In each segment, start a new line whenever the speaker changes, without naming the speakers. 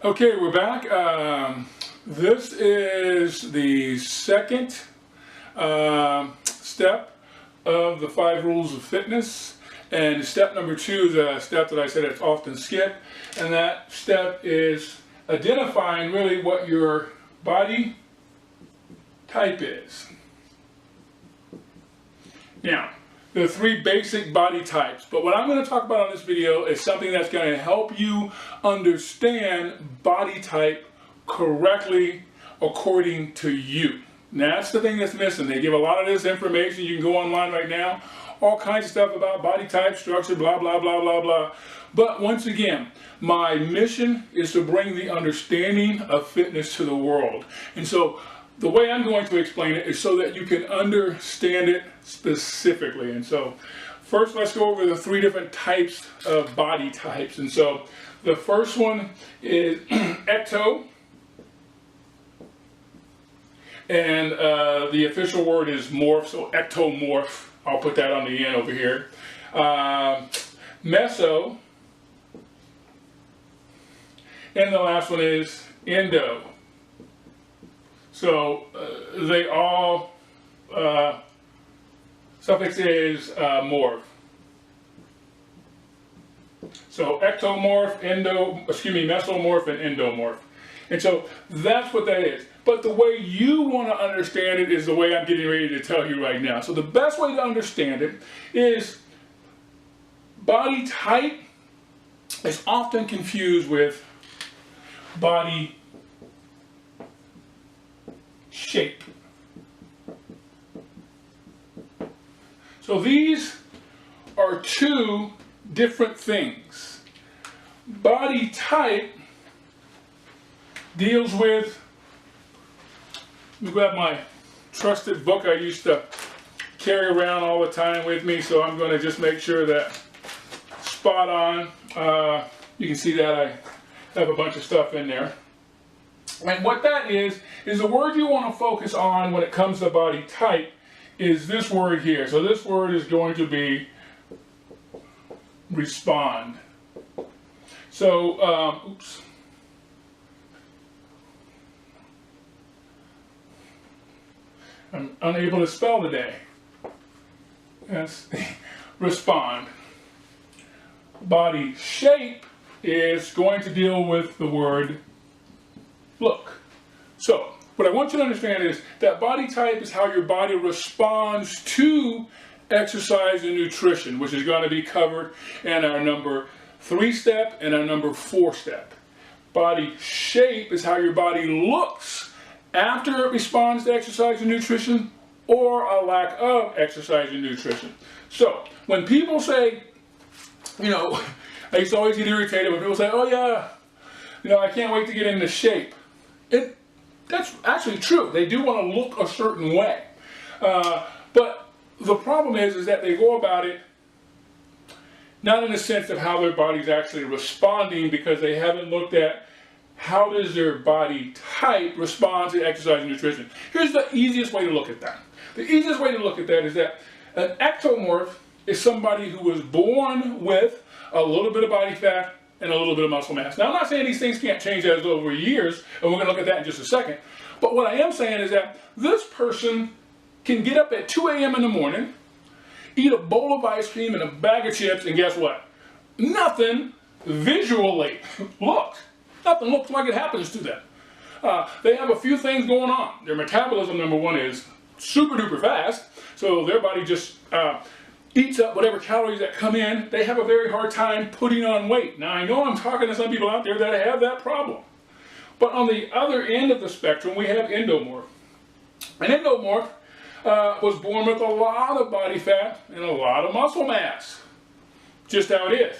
Okay, we're back. This is the second step of the 5 rules of fitness. And step number 2 is a step that I said it's often skipped. And that step is identifying really what your body type is. Now, there are 3 basic body types, but what I'm going to talk about on this video is something that's going to help you understand body type correctly according to you. Now, that's the thing that's missing. They give a lot of this information. You can go online right now, all kinds of stuff about body type, structure, blah, blah, blah, blah, blah. But once again, my mission is to bring the understanding of fitness to the world. And so the way I'm going to explain it is so that you can understand it specifically. And so first, let's go over the 3 different types of body types. And so the first one is ecto. And the official word is morph, so ectomorph. I'll put that on the end over here. Meso. And the last one is endo. So they all, suffix is morph. So ectomorph, mesomorph, and endomorph. And so that's what that is. But the way you want to understand it is the way I'm getting ready to tell you right now. So the best way to understand it is body type is often confused with body shape. So these are 2 different things. Body type deals with, let me grab my trusted book I used to carry around all the time with me, so I'm going to just make sure that spot on. You can see that I have a bunch of stuff in there. And what that is the word you want to focus on when it comes to body type is this word here. So this word is going to be respond. So, oops. I'm unable to spell today. Yes, respond. Body shape is going to deal with the word look. So, what I want you to understand is that body type is how your body responds to exercise and nutrition, which is going to be covered in our number 3 step and our number 4 step. Body shape is how your body looks after it responds to exercise and nutrition or a lack of exercise and nutrition. So, when people say, you know, I used to always get irritated when people say, oh yeah, you know, I can't wait to get into shape. That's actually true. They do want to look a certain way. But the problem is that they go about it not in the sense of how their body's actually responding, because they haven't looked at how does their body type respond to exercise and nutrition. Here's the easiest way to look at that. The easiest way to look at that is that an ectomorph is somebody who was born with a little bit of body fat and a little bit of muscle mass. Now, I'm not saying these things can't change as over years, and we're going to look at that in just a second. But what I am saying is that this person can get up at 2 a.m. in the morning, eat a bowl of ice cream and a bag of chips, and guess what? Nothing visually looks. Nothing looks like it happens to them. They have a few things going on. Their metabolism, number 1, is super duper fast, so their body just eats up whatever calories that come in. They have a very hard time putting on weight. Now, I know I'm talking to some people out there that have that problem. But on the other end of the spectrum, we have endomorph. An endomorph was born with a lot of body fat and a lot of muscle mass. Just how it is.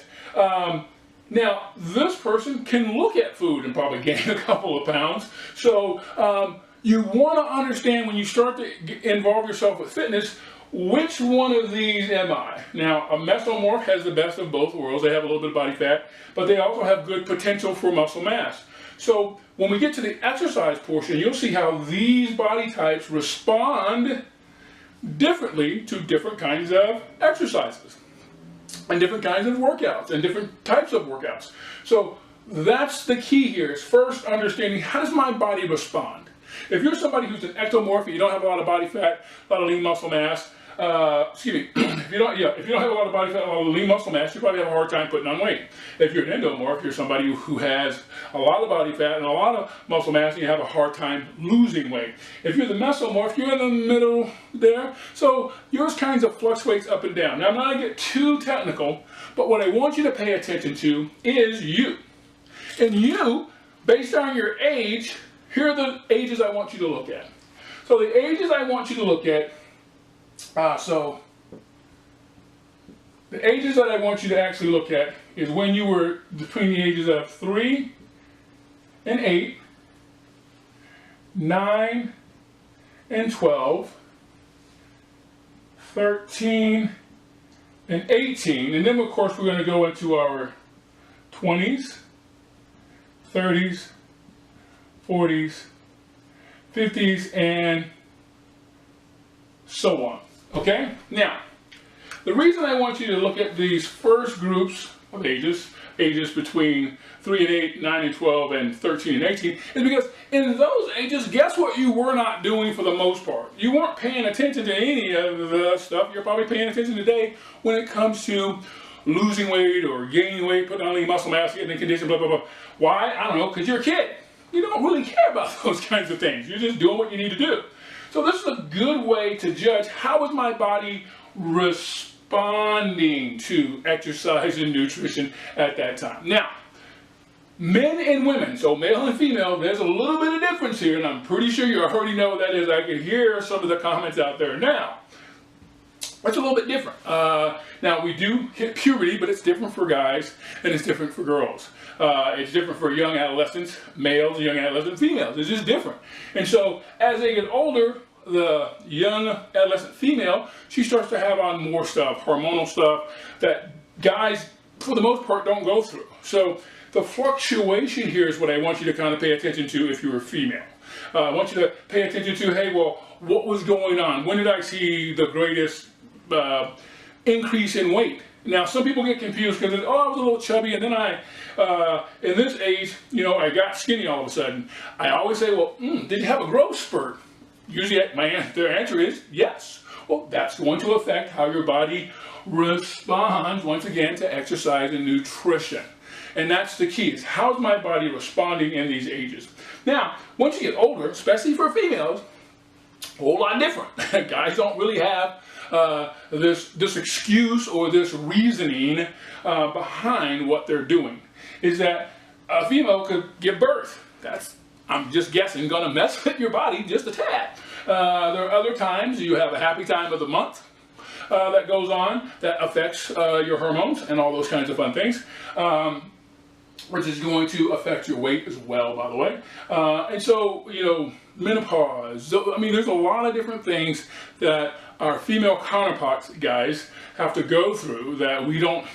Now, this person can look at food and probably gain a couple of pounds. So, you want to understand when you start to involve yourself with fitness, which one of these am I? Now, a mesomorph has the best of both worlds. They have a little bit of body fat, but they also have good potential for muscle mass. So when we get to the exercise portion, you'll see how these body types respond differently to different kinds of exercises and different kinds of workouts and different types of workouts. So that's the key here, is first understanding how does my body respond. If you're somebody who's an ectomorph, you don't have a lot of body fat, a lot of lean muscle mass, if you don't have a lot of body fat, a lot of lean muscle mass, you probably have a hard time putting on weight. If you're an endomorph, you're somebody who has a lot of body fat and a lot of muscle mass, and you have a hard time losing weight. If you're the mesomorph, you're in the middle there. So yours kind of fluctuates up and down. Now, I'm not going to get too technical, but what I want you to pay attention to is you. And you, based on your age, here are the ages I want you to look at. So the ages I want you to look at, so the ages that I want you to actually look at is when you were between the ages of 3 and 8, 9 and 12, 13 and 18, and then of course we're going to go into our 20s, 30s, 40s, 50s, and so on. Okay? Now, the reason I want you to look at these first groups of ages between 3 and 8, 9 and 12, and 13 and 18, is because in those ages, guess what you were not doing for the most part? You weren't paying attention to any of the stuff you're probably paying attention today when it comes to losing weight or gaining weight, putting on lean muscle mass, getting in condition, blah, blah, blah. Why? I don't know, because you're a kid. You don't really care about those kinds of things. You're just doing what you need to do. So this is a good way to judge how is my body responding to exercise and nutrition at that time. Now, men and women, so male and female, there's a little bit of difference here, and I'm pretty sure you already know what that is. I can hear some of the comments out there now. It's a little bit different. Now, we do hit puberty, but it's different for guys and it's different for girls. It's different for young adolescents, males, young adolescent females. It's just different. And so, as they get older, the young adolescent female, she starts to have on more stuff, hormonal stuff, that guys, for the most part, don't go through. So, the fluctuation here is what I want you to kind of pay attention to if you're a female. I want you to pay attention to, hey, well, what was going on? When did I see the greatest increase in weight? Now, some people get confused because, oh, I was a little chubby, and then in this age, I got skinny all of a sudden. I always say, well, did you have a growth spurt? Usually, their answer is yes. Well, that's going to affect how your body responds, once again, to exercise and nutrition. And that's the key, is how's my body responding in these ages? Now, once you get older, especially for females, a whole lot different. Guys don't really have this excuse or this reasoning behind what they're doing. Is that a female could give birth. That's, I'm just guessing, going to mess with your body just a tad. There are other times you have a happy time of the month that goes on that affects your hormones and all those kinds of fun things. Which is going to affect your weight as well, by the way. And so, menopause. I mean, there's a lot of different things that our female counterparts, guys, have to go through that we don't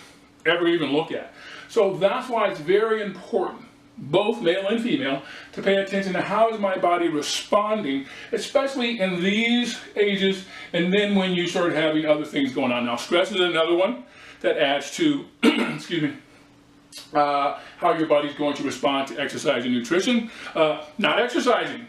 ever even look at. So that's why it's very important, both male and female, to pay attention to how is my body responding, especially in these ages, and then when you start having other things going on. Now, stress is another one that adds to, excuse me, how your body's going to respond to exercise and nutrition. Not exercising.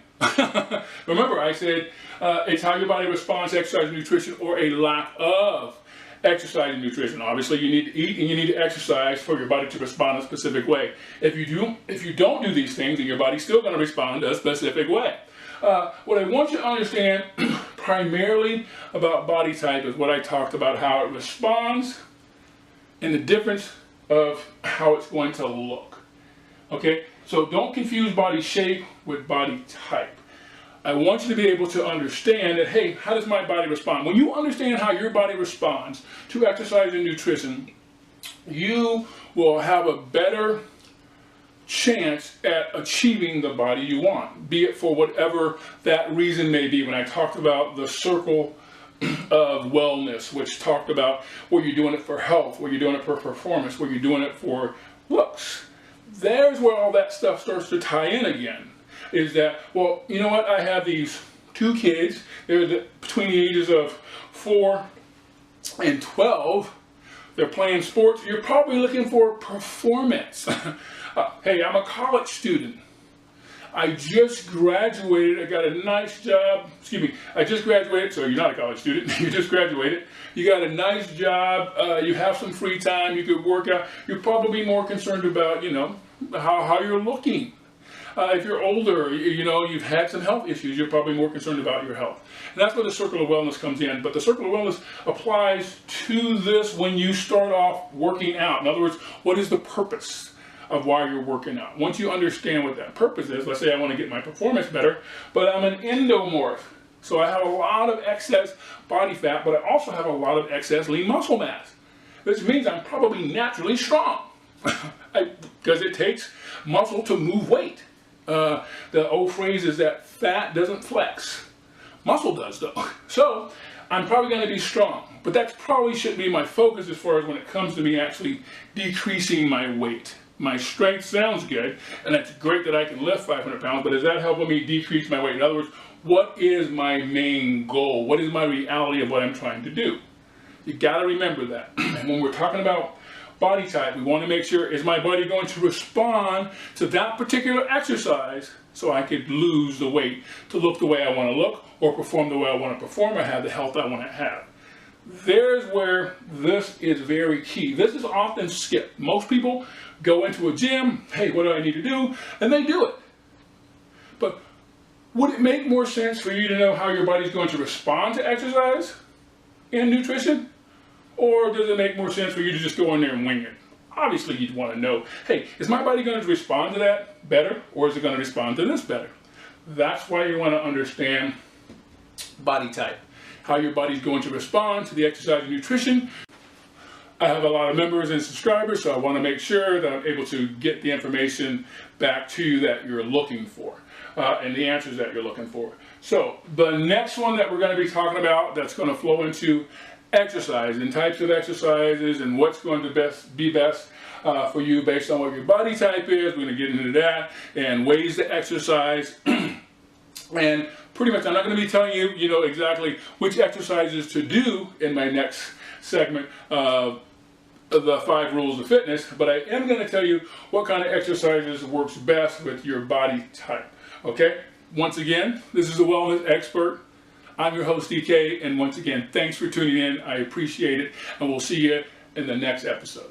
Remember, I said it's how your body responds to exercise and nutrition, or a lack of exercise and nutrition. Obviously, you need to eat and you need to exercise for your body to respond in a specific way. If you don't do these things, then your body's still going to respond in a specific way. What I want you to understand primarily about body type is what I talked about, how it responds and the difference of how it's going to look. Okay, so don't confuse body shape with body type. I want you to be able to understand that, hey, how does my body respond? When you understand how your body responds to exercise and nutrition, you will have a better chance at achieving the body you want, be it for whatever that reason may be. When I talked about the circle of wellness, which talked about where you're doing it for health, where you're doing it for performance, where you're doing it for looks. There's where all that stuff starts to tie in again. Is that, well, you know what, I have these 2 kids, they're between the ages of 4 and 12, they're playing sports, you're probably looking for performance. Hey, I'm a college student. I just graduated. I got a nice job. Excuse me. I just graduated. So you're not a college student. You just graduated. You got a nice job. You have some free time. You could work out. You're probably more concerned about, how you're looking. If you're older, you've had some health issues, you're probably more concerned about your health. And that's where the circle of wellness comes in. But the circle of wellness applies to this when you start off working out. In other words, what is the purpose of why you're working out? Once you understand what that purpose is, let's say I want to get my performance better, but I'm an endomorph. So I have a lot of excess body fat, but I also have a lot of excess lean muscle mass, which means I'm probably naturally strong because it takes muscle to move weight. The old phrase is that fat doesn't flex. Muscle does though. So I'm probably going to be strong, but that probably shouldn't be my focus as far as when it comes to me actually decreasing my weight. My strength sounds good, and it's great that I can lift 500 pounds, but is that helping me decrease my weight? In other words, what is my main goal? What is my reality of what I'm trying to do? You got to remember that. And when we're talking about body type, we want to make sure, is my body going to respond to that particular exercise so I could lose the weight to look the way I want to look or perform the way I want to perform or have the health I want to have. There's where this is very key. This is often skipped. Most people go into a gym, hey, what do I need to do? And they do it. But would it make more sense for you to know how your body's going to respond to exercise and nutrition? Or does it make more sense for you to just go in there and wing it? Obviously, you'd want to know, hey, is my body going to respond to that better, or is it going to respond to this better? That's why you want to understand body type, how your body's going to respond to the exercise and nutrition. I have a lot of members and subscribers, so I want to make sure that I'm able to get the information back to you that you're looking for and the answers that you're looking for. So the next one that we're going to be talking about that's going to flow into exercise and types of exercises and what's going to be best for you based on what your body type is. We're going to get into that and ways to exercise. And pretty much I'm not going to be telling you, exactly which exercises to do in my next segment of the 5 rules of fitness, but I am going to tell you what kind of exercises works best with your body type. Okay? Once again, this is the Wellness Expert. I'm your host, DK, and once again, thanks for tuning in. I appreciate it, and we'll see you in the next episode.